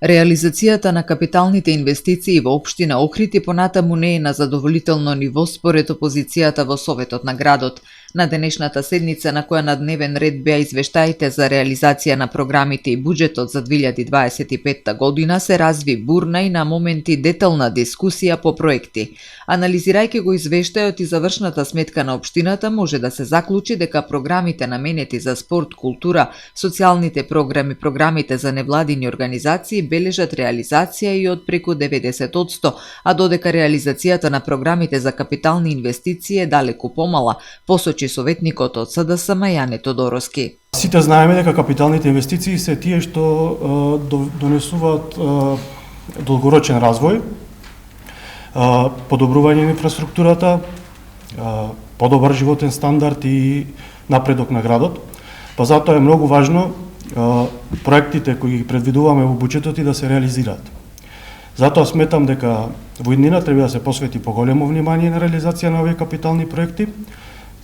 Реализацијата на капиталните инвестиции во општина Охрид и понатаму не е на задоволително ниво според опозицијата во Советот на градот. На денешната седница на која на дневен ред беа извештаите за реализација на програмите и буџетот за 2025 година се разви бурна и на моменти детална дискусија по проекти. Анализирајќи го извештајот и завршната сметка на општината, може да се заклучи дека програмите наменети за спорт, култура, социјалните програми, програмите за невладини организации бележат реализација и од преку 90%, а додека реализацијата на програмите за капитални инвестиции е далеку помала, посочи советникот од СДСМ Јане Тодороски. Сите знаеме дека капиталните инвестиции се тие што донесуваат долгорочен развој, подобрување на инфраструктурата, подобар животен стандард и напредок на градот. Па затоа е многу важно проектите кои ги предвидуваме во буџетот и да се реализираат. Затоа сметам дека во иднина треба да се посвети поголемо внимание на реализација на овие капитални проекти,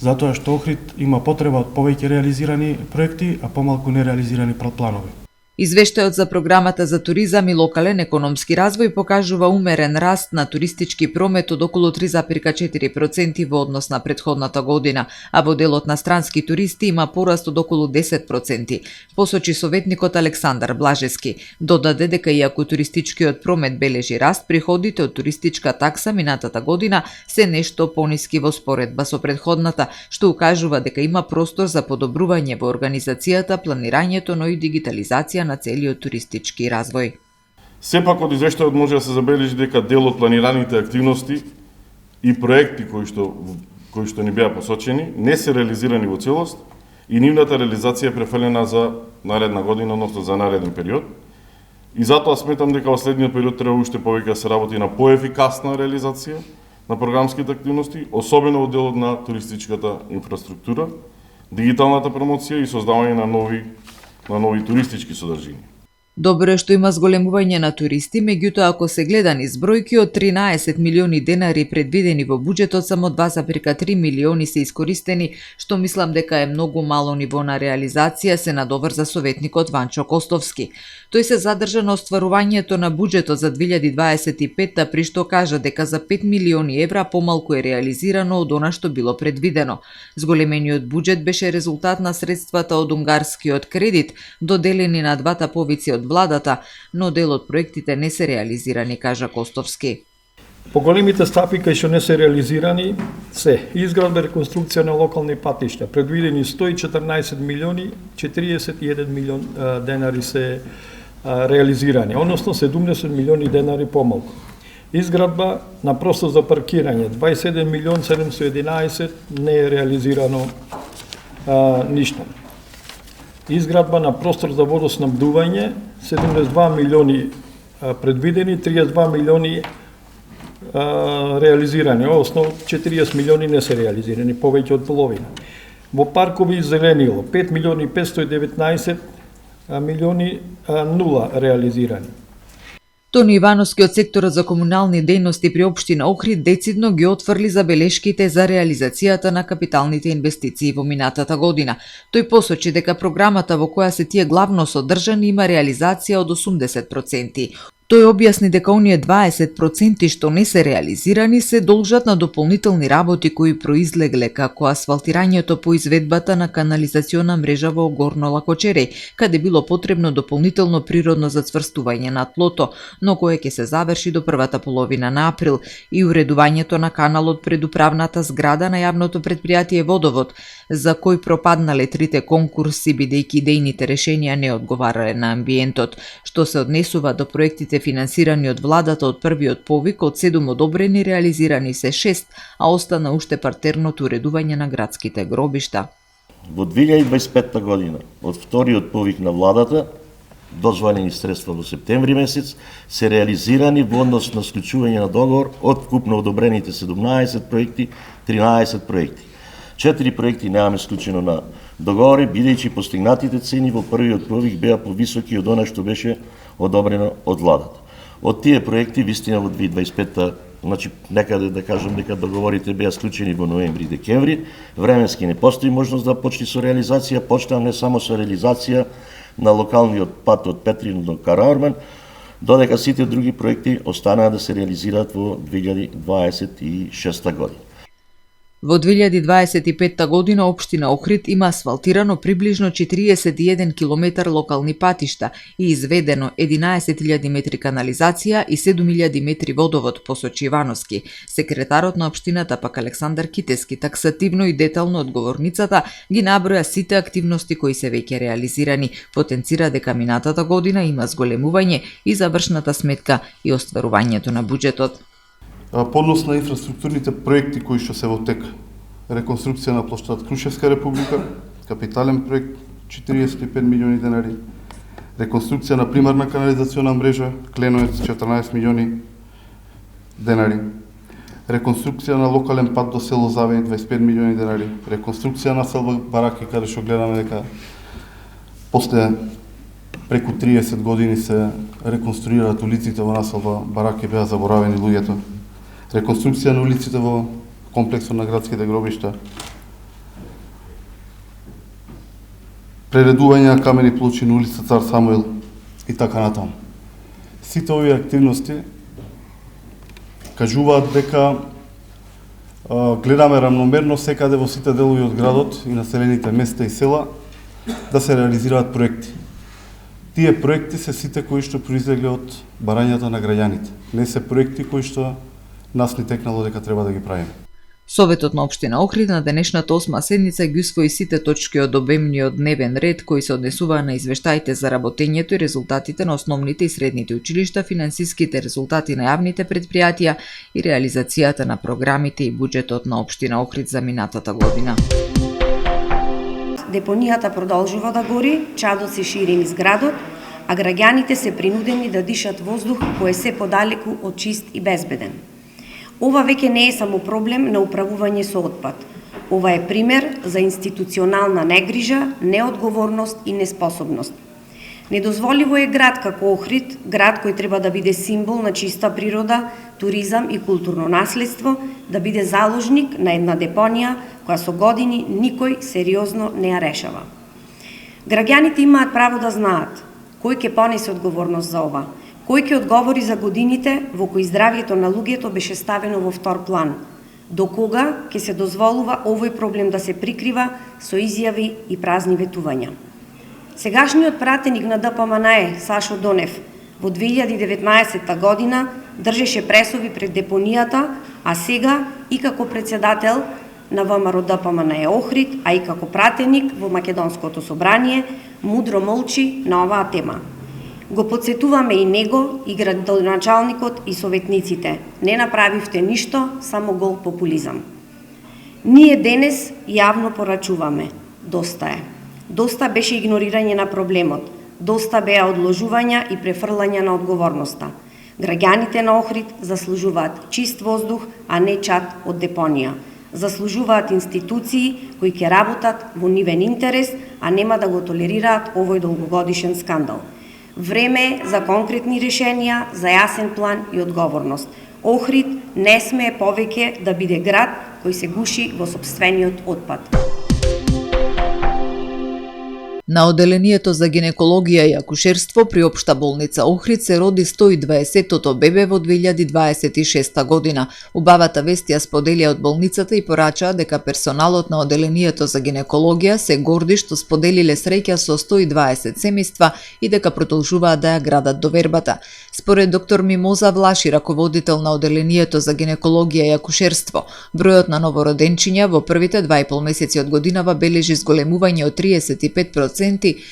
затоа што Охрид има потреба од повеќе реализирани проекти, а помалку нереализирани планови. Извештајот за програмата за туризам и локален економски развој покажува умерен раст на туристички промет од околу 3,4% во однос на претходната година, а во делот на странски туристи има пораст од околу 10%, посочи советникот Александар Блажевски. Додаде дека иако туристичкиот промет бележи раст, приходите од туристичка такса минатата година се нешто пониски во споредба со претходната, што укажува дека има простор за подобрување во организацијата, планирањето, но и дигитализација на целиот туристички развој. Сепак од извештајот може да се забележи дека дел од планираните активности и проекти кои што ни беа посочени не се реализирани во целост и нивната реализација е префрлена за наредна година, односно за нареден период. И затоа сметам дека во следниот период треба уште повеќе да се работи на поефикасна реализација на програмските активности, особено во делот на туристичката инфраструктура, дигиталната промоција и создавање на нови туристички содржини. Добро е што има зголемување на туристи, меѓутоа ако се гледа низ бројки од 13 милиони денари предвидени во буџетот, само 2,3 милиони се искористени, што мислам дека е многу мало ниво на реализација, се надоврза советникот Ванчо Костовски. Тој се задржа на остварувањето на буџетот за 2025, при што кажа дека за 5 милиони евра помалку е реализирано од она што било предвидено. Зголемениот буџет беше резултат на средствата од унгарскиот кредит, доделени на двата повици од владата, но дел од проектите не се реализирани, кажа Костовски. Поголемите стапи кои што не се реализирани се изградба и реконструкција на локални патишта, предвидени 114 милиони, 41 милион денари се реализирани, односно 70 милиони денари помалку. Изградба на простор за паркирање, 27 милион 711 не е реализирано ништо. Изградба на простор за водоснабдување, 72 милиони предвидени, 32 милиони реализирани, односно 40 милиони не се реализирани, повеќе од половина. Во паркови и зеленило, 5 милиони 519 милиони нула реализирани. Тони Ивановски од секторот за комунални дејности при општина Охрид децидно ги отфрли забелешките за реализацијата на капиталните инвестиции во минатата година. Тој посочи дека програмата во која се тие главно содржани има реализација од 80%. Тој објасни дека оние 20% што не се реализирани се должат на дополнителни работи кои произлегле како асфалтирањето по изведбата на канализациона мрежа во Горно Лакочереј, каде било потребно дополнително природно зацврстување на тлото, но кое ќе се заврши до првата половина на април, и уредувањето на каналот пред управната зграда на јавното претпријатие Водовод, за кој пропаднале трите конкурси бидејќи идејните решенија не одговарале на амбиентот, што се однесува до проектите финансирани од владата од првиот повик, од 7 одобрени, реализирани се 6, а остана уште партерното уредување на градските гробишта. Во 2025 година, од вториот повик на владата, дозволени средства во септември месец, се реализирани во однос на склучување на договор од вкупно одобрените 17 проекти, 13 проекти. 4 проекти немаме склучено на договори, бидејќи постигнатите цени во првиот повик беа повисоки од она што беше одобрено од владата. Од тие проекти, вистина во 2025, значи некаде да кажам дека договорите беа склучени во ноември и декември, временски не постои можност да почне со реализација, почна не само со реализација на локалниот пат од Петрин до Караорман, додека сите други проекти останаа да се реализираат во 2026 година. Во 2025 година општина Охрид има асфалтирано приближно 41 километар локални патишта и изведено 11.000 метри канализација и 7.000 метри водовод, посочи Ивановски. Секретарот на општината пак Александар Китески таксативно и детално од говорницата ги наброја сите активности кои се веќе реализирани. Потенцира дека минатата година има зголемување и завршната сметка и остварувањето на буџетот. По однос на инфраструктурните проекти кои што се во тек, реконструкција на плоштад Крушевска република, капитален проект 45 милиони денари, реконструкција на примарна канализациона мрежа Кленоец 14 милиони денари, реконструкција на локален пат до село Завеј 25 милиони денари, реконструкција на село Бараки каде што гледаме дека после преку 30 години се реконструираат улиците во населба Бараки, беа заборавени луѓето. Реконструкција на улиците во комплексот на градските гробишта, прередување на камени плочи на улица Цар Самуил и така натаму. Сите овие активности кажуваат дека гледаме рамномерно секаде во сите делови од градот и населените места и села да се реализираат проекти. Тие проекти се сите кои што произлегле од барањата на граѓаните. Не се проекти кои што нас ни текнало дека треба да ги правиме. Советот на општина Охрид на денешната 8 седница ги усвои сите точки од обемниот дневен ред кои се однесуваа на извештаите за работењето и резултатите на основните и средните училишта, финансиските резултати на јавните предпријатија и реализацијата на програмите и буџетот на општина Охрид за минатата година. Депонијата продолжува да гори, чадот се шири низ градот, а граѓаните се принудени да дишат воздух кој е се подалеку од чист и безбеден. Ова веќе не е само проблем на управување со отпад. Ова е пример за институционална негрижа, неодговорност и неспособност. Недозволиво е град како Охрид, град кој треба да биде символ на чиста природа, туризам и културно наследство, да биде заложник на една депонија која со години никој сериозно не ја решава. Граѓаните имаат право да знаат кој ќе понесе одговорност за ова, кој ќе одговори за годините во кои здравјето на луѓето беше ставено во втор план, до кога ќе се дозволува овој проблем да се прикрива со изјави и празни ветувања. Сегашниот пратеник на ДПМНЕ, Сашо Донев, во 2019 година држеше пресови пред депонијата, а сега и како председател на ВМРО ДПМНЕ Охрид, а и како пратеник во Македонското собрание, мудро молчи на оваа тема. Го подсетуваме и него, и градоначалникот, и советниците. Не направивте ништо, само гол популизам. Ние денес јавно порачуваме. Доста е. Доста беше игнорирање на проблемот. Доста беа одложувања и префрлање на одговорноста. Граѓаните на Охрид заслужуваат чист воздух, а не чад од депонија. Заслужуваат институции кои ќе работат во нивен интерес, а нема да го толерираат овој долгогодишен скандал. Време е за конкретни решенија, за јасен план и одговорност. Охрид не смее повеќе да биде град кој се гуши во сопствениот отпад. На оделението за гинекологија и акушерство при Општа болница Охрид се роди 120-тото бебе во 2026 година. Убавата вест ја споделија од болницата и порачаа дека персоналот на оделението за гинекологија се горди што споделиле среќа со 120 семејства и дека продолжуваат да ја градат довербата. Според доктор Мимоза Влаши, раководител на оделението за гинекологија и акушерство, бројот на новороденчиња во првите 2,5 месеци од годинава бележи зголемување од 35%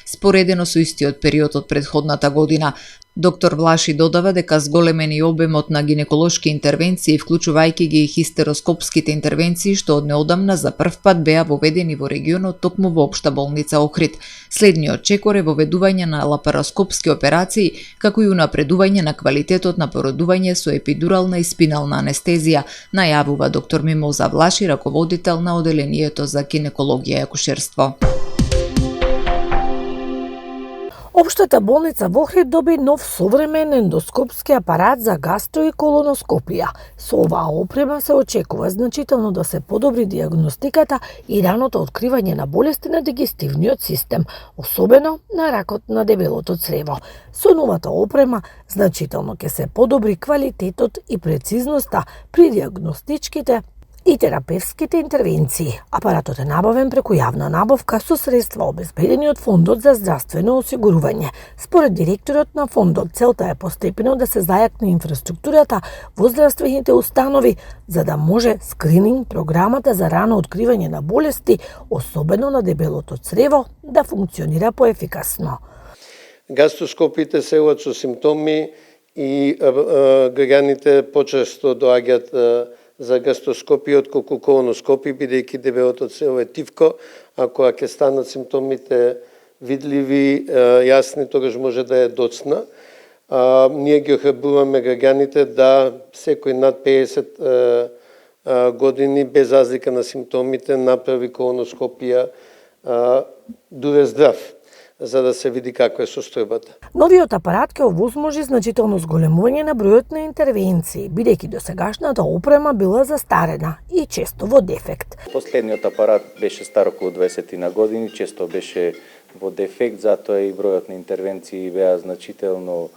споредено со истиот период од претходната година. Доктор Влаши додава дека зголемен и обемот на гинеколошки интервенции, вклучувајќи ги и хистероскопските интервенции, што од неодамна за прв пат беа воведени во регионот токму во Општа болница Охрид. Следниот чекор е воведување на лапароскопски операции, како и унапредување на квалитетот на породување со епидурална и спинална анестезија, најавува доктор Мимоза Влаши, раководител на оделението за гинекологија и акушерство. Општата болница во Охрид доби нов современ ендоскопски апарат за гастро и колоноскопија. Со оваа опрема се очекува значително да се подобри диагностиката и раното откривање на болести на дигестивниот систем, особено на ракот на дебелото црево. Со новата опрема значително ќе се подобри квалитетот и прецизноста при диагностичките и терапевските интервенции. Апаратот е набавен преку јавна набавка со средства обезбедени од Фондот за здравствено осигурување. Според директорот на фондот, целта е постепено да се зајакне инфраструктурата во здравствените установи, за да може скрининг програмата за рано откривање на болести, особено на дебелото црево, да функционира поефикасно. Гастроскопите се од со симптоми и граѓаните почесто доаѓаат за гастроскопија отколку колоноскопија, бидејќи дебелото црево е тивко, ако ќе станат симптомите видливи, јасни, тогаш може да е доцна. Ние ги охрабруваме граѓаните да секој над 50 години, без разлика на симптомите, направи колоноскопија дуре здрав, за да се види каква е состојбата. Новиот апарат ќе овозможи значително зголемување на бројот на интервенции, бидејќи досегашната опрема била застарена и често во дефект. Последниот апарат беше стар околу 20 на години, често беше во дефект, затоа и бројот на интервенции беа значително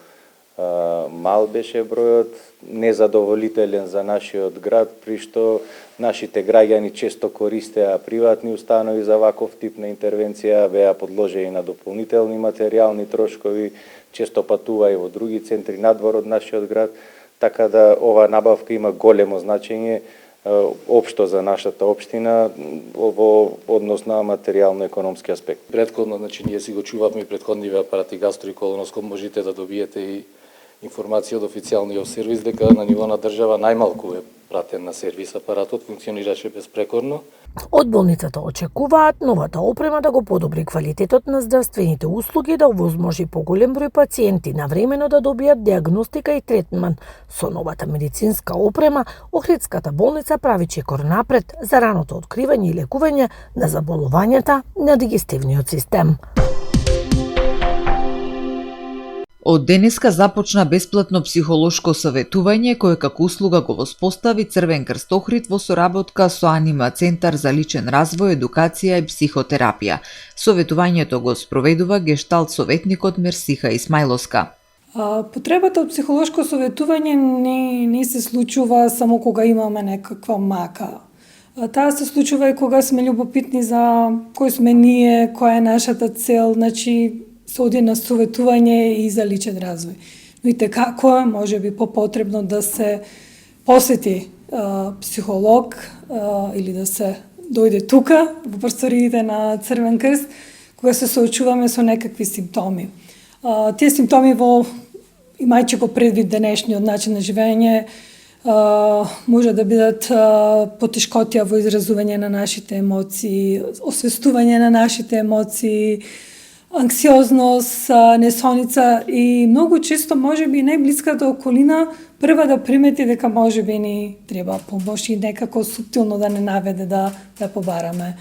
мал беше бројот, незадоволителен за нашиот град, при што нашите граѓани често користеа приватни установи за ваков тип на интервенција, беа подложени на дополнителни материјални трошкови, често патува и во други центри надвор од нашиот град, така да ова набавка има големо значење општо за нашата општина во однос на материјално-економски аспект. Претходно, ние си го чувавме претходниве апарати гастро и колоноскоп, можете да добиете и информација од официјалниот сервис дека на ниво на држава најмалку е пратен на сервис апаратот, функционираше безпрекорно. Од болницата очекуваат новата опрема да го подобри квалитетот на здравствените услуги, да овозможи поголем број пациенти навремено да добијат диагностика и третман. Со новата медицинска опрема, Охридската болница прави чекор напред за раното откривање и лекување на заболувањата на дигестивниот систем. Од денеска започна бесплатно психолошко советување кое како услуга го воспостави Црвен крст Охрид во соработка со Анима Центар за личен развој, едукација и психотерапија. Советувањето го спроведува гешталт советникот Мерсиха Исмајловска. Потребата од психолошко советување не се случува само кога имаме некаква мака. Таа се случува и кога сме љубопитни за кој сме ние, која е нашата цел, се оди на советување и за личен развој. Но и како е, може би попотребно да се посети психолог или да се дојде тука во просториите на Црвен крст, кога се соочуваме со некакви симптоми. Тие симптоми имајќи го предвид денешниот начин на живење, може да бидат потешкотија во изразување на нашите емоции, освестување на нашите емоции, анксиозност, несоница и многу често може би најблиската околина прва да примети дека може би ни треба помош и некако суптилно да не наведе да побараме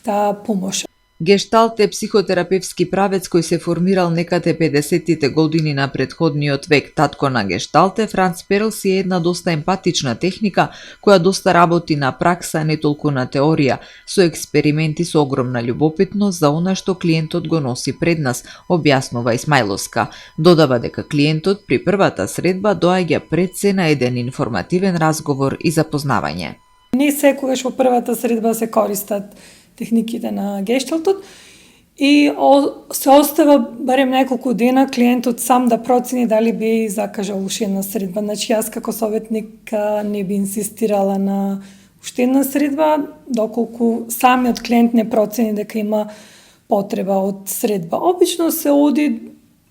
таа помош. Гешталт е психотерапевски правец кој се формирал некаде 50-тите години на претходниот век. Татко на гешталт е Франц Перлс и е една доста емпатична техника која доста работи на пракса, не толку на теорија, со експерименти со огромна љубопитност за она што клиентот го носи пред нас, објаснува Исмајловска. Додава дека клиентот при првата средба доаѓа пред се на еден информативен разговор и запознавање. Не секогаш во првата средба се користат техниките на гешталтот и се остава барем неколку дена клиентот сам да процени дали би закажал уште една средба. Јас како советник не би инсистирала на уште една средба, доколку самиот клиент не процени дека има потреба од средба. Обично се оди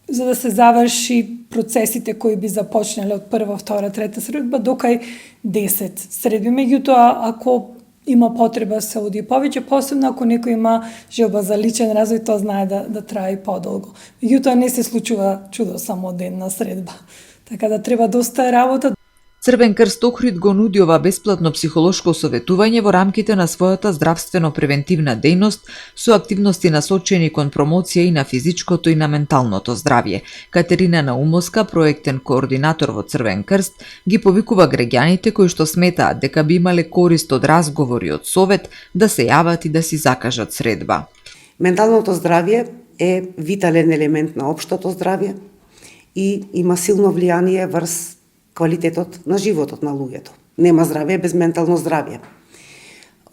за да се заврши процесите кои би започнале од прва, втора, трета средба до кај 10 средби. Меѓутоа, ако има потреба се оди повеќе, посебно ако некој има желба за личен развој, тоа знае да трае подолго. Меѓутоа не се случува чудо само од една средба. Така да треба доста работа. Црвен крст Охрид го нуди ова бесплатно психолошко советување во рамките на својата здравствено-превентивна дејност со активности насочени кон промоција и на физичкото и на менталното здравје. Катерина Наумовска, проектен координатор во Црвен крст, ги повикува граѓаните кои што сметаат дека би имале корист од разговори од совет да се јават и да си закажат средба. Менталното здравје е витален елемент на општото здравје и има силно влијание врз квалитетот на животот на луѓето. Нема здравје без ментално здравје.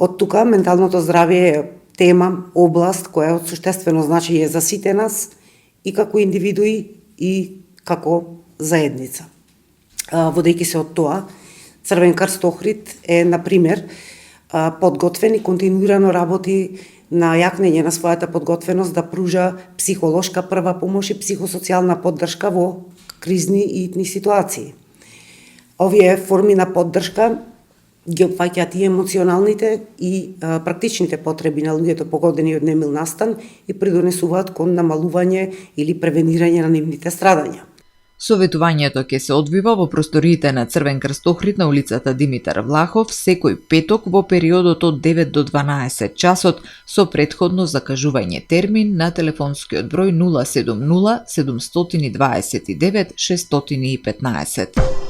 Од тука менталното здравје е тема, област која е од суштествено значење за сите нас и како индивидуи и како заедница. Водејќи се од тоа, Црвен крст Охрид е, например, подготвен и континуирано работи на јакнење на својата подготвеност да пружа психолошка прва помош и психосоцијална поддршка во кризни и итни ситуации. Овие форми на поддршка ги опфаќаат и емоционалните и практичните потреби на луѓето погодени од немил настан и придонесуваат кон намалување или превенирање на нивните страдања. Советувањето ќе се одвива во просториите на Црвен крст Охрид на улицата Димитар Влахов секој петок во периодот од 9 до 12 часот со претходно закажување термин на телефонскиот број 070 729 615.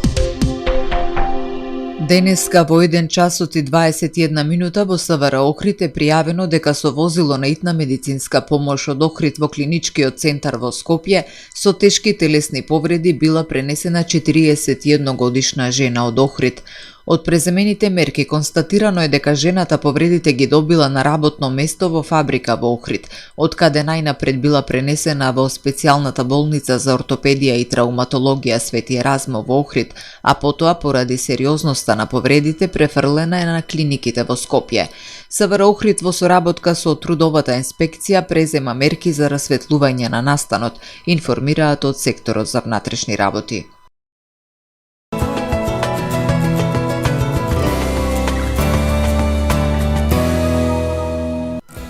Денеска во 1 часот и 21 минута во СВР Охрид е пријавено дека со возило на итна медицинска помош од Охрид во клиничкиот центар во Скопје со тешки телесни повреди била пренесена 41 годишна жена од Охрид. Од преземените мерки констатирано е дека жената повредите ги добила на работно место во фабрика во Охрид, од каде најнапред била пренесена во специјалната болница за ортопедија и трауматологија Свети Еразмо во Охрид, а потоа поради сериозноста на повредите префрлена е на клиниките во Скопје. СВР Охрид во соработка со трудовата инспекција презема мерки за расветлување на настанот, информираат од секторот за внатрешни работи.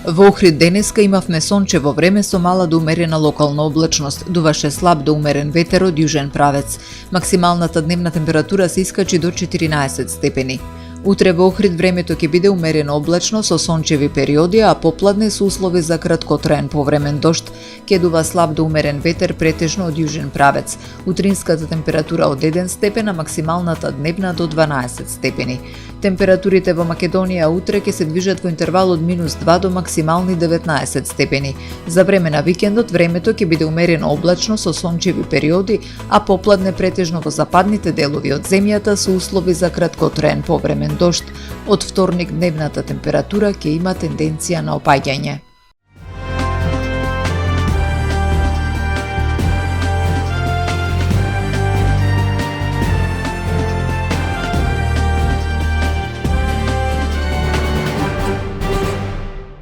Во Охрид денеска имавме сончево време со мала до умерена локална облачност, дуваше слаб до умерен ветер од јужен правец. Максималната дневна температура се искачи до 14 степени. Утре во Охрид времето ќе биде умерено облачно со сончеви периоди, а попладне со услови за краткотраен повремен дожд. Ќе дува слаб до умерен ветер претежно од јужен правец. Утринската температура од 1 степен, а максималната дневна до 12 степени. Температурите во Македонија утре ќе се движат во интервал од -2 до максимални 19 степени. За време на викендот времето ќе биде умерено облачно со сончеви периоди, а попладне претежно во западните делови од земјата со услови за краткотраен повремен дожд. Од вторник дневната температура ќе има тенденција на опаѓање.